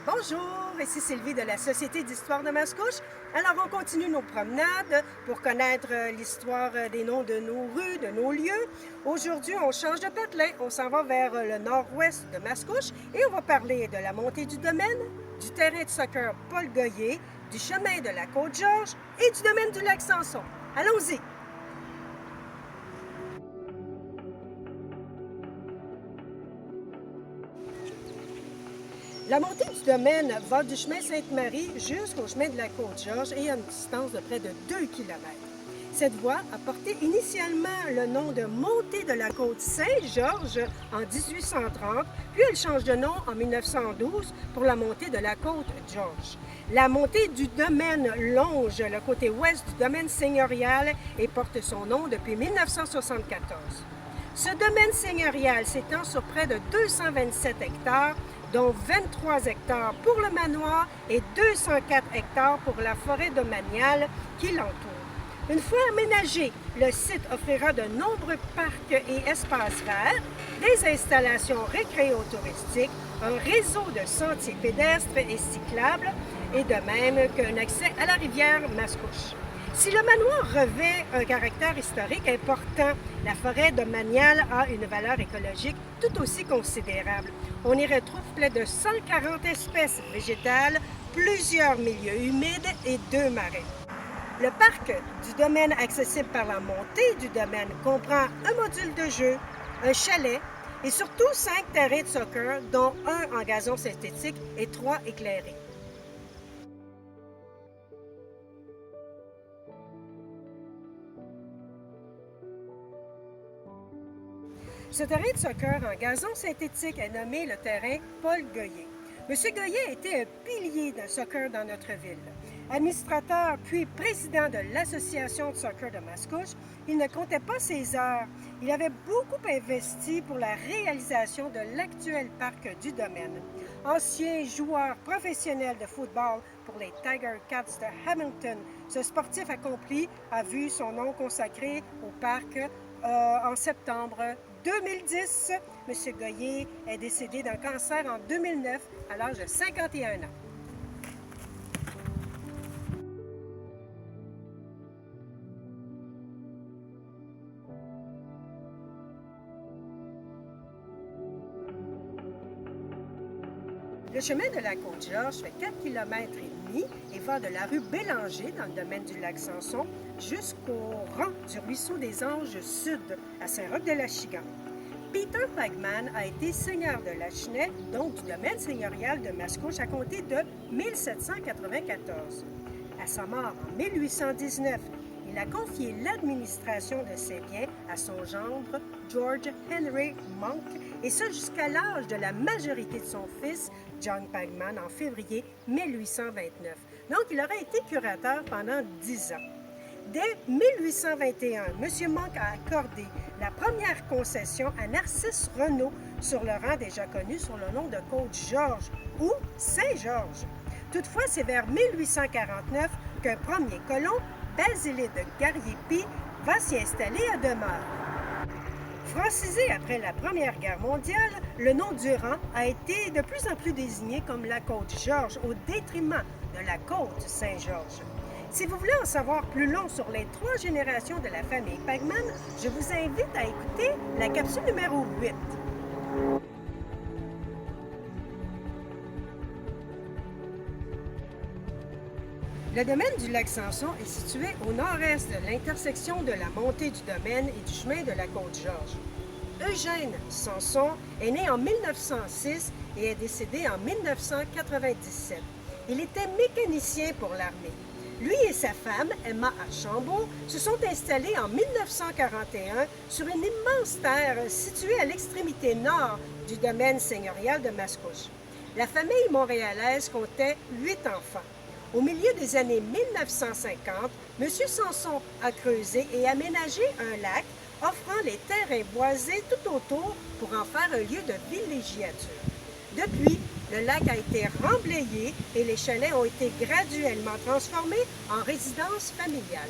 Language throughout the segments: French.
Bonjour, ici Sylvie de la Société d'histoire de Mascouche. Alors, on continue nos promenades pour connaître l'histoire des noms de nos rues, de nos lieux. Aujourd'hui, on change de patelin. On s'en va vers le nord-ouest de Mascouche et on va parler de la montée du domaine, du terrain de soccer Paul Goyer, du chemin de la Côte-Georges et du domaine du lac Samson. Allons-y! La montée du domaine va du chemin Sainte-Marie jusqu'au chemin de la Côte-Georges et à une distance de près de 2 km. Cette voie a porté initialement le nom de montée de la côte Saint-Georges en 1830, puis elle change de nom en 1912 pour la montée de la côte Georges. La montée du domaine longe le côté ouest du domaine seigneurial et porte son nom depuis 1974. Ce domaine seigneurial s'étend sur près de 227 hectares, dont 23 hectares pour le manoir et 204 hectares pour la forêt domaniale qui l'entoure. Une fois aménagé, le site offrira de nombreux parcs et espaces verts, des installations récréotouristiques, un réseau de sentiers pédestres et cyclables, et de même qu'un accès à la rivière Mascouche. Si le manoir revêt un caractère historique important, la forêt domaniale a une valeur écologique tout aussi considérable. On y retrouve près de 140 espèces végétales, plusieurs milieux humides et 2 marais. Le parc du domaine accessible par la montée du domaine comprend un module de jeu, un chalet et surtout 5 terrains de soccer, dont un en gazon synthétique et 3 éclairés. Ce terrain de soccer en gazon synthétique est nommé le terrain Paul Goyer. M. Goyer était un pilier de soccer dans notre ville. Administrateur puis président de l'Association de soccer de Mascouche, il ne comptait pas ses heures. Il avait beaucoup investi pour la réalisation de l'actuel parc du domaine. Ancien joueur professionnel de football pour les Tiger Cats de Hamilton, ce sportif accompli a vu son nom consacré au parc en septembre 2010. M. Goyer est décédé d'un cancer en 2009 à l'âge de 51 ans. Le chemin de la Côte-Georges fait 4 km et demi et va de la rue Bélanger dans le domaine du lac Samson jusqu'au rang du ruisseau des Anges Sud à Saint-Roch-de-la-Chigan. Peter Pagman a été seigneur de Lachenay, donc du domaine seigneurial de Mascouche à compter de 1794. À sa mort en 1819, il a confié l'administration de ses biens à son gendre George Henry Monk, et ce jusqu'à l'âge de la majorité de son fils, John Pagman, en février 1829. Donc, il aurait été curateur pendant 10 ans. Dès 1821, M. Monk a accordé la première concession à Narcisse Renault sur le rang déjà connu sous le nom de Côte-Georges ou Saint-Georges. Toutefois, c'est vers 1849 qu'un premier colon, Basile de Gariépy, va s'y installer à demeure. Francisé après la Première Guerre mondiale, le nom du rang a été de plus en plus désigné comme la Côte-Georges au détriment de la Côte Saint-Georges. Si vous voulez en savoir plus long sur les 3 générations de la famille Pagman, je vous invite à écouter la capsule numéro 8. Le domaine du lac Samson est situé au nord-est de l'intersection de la montée du domaine et du chemin de la Côte-Georges. Eugène Samson est né en 1906 et est décédé en 1997. Il était mécanicien pour l'armée. Lui et sa femme, Emma Archambault, se sont installés en 1941 sur une immense terre située à l'extrémité nord du domaine seigneurial de Mascouche. La famille montréalaise comptait 8 enfants. Au milieu des années 1950, M. Samson a creusé et aménagé un lac offrant les terrains boisés tout autour pour en faire un lieu de villégiature. Depuis, le lac a été remblayé et les chalets ont été graduellement transformés en résidence familiale.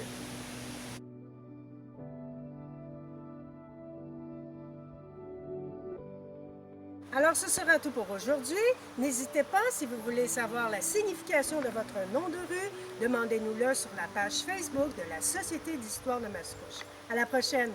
Alors, ce sera tout pour aujourd'hui. N'hésitez pas, si vous voulez savoir la signification de votre nom de rue, demandez-nous-le sur la page Facebook de la Société d'histoire de Mascouche. À la prochaine!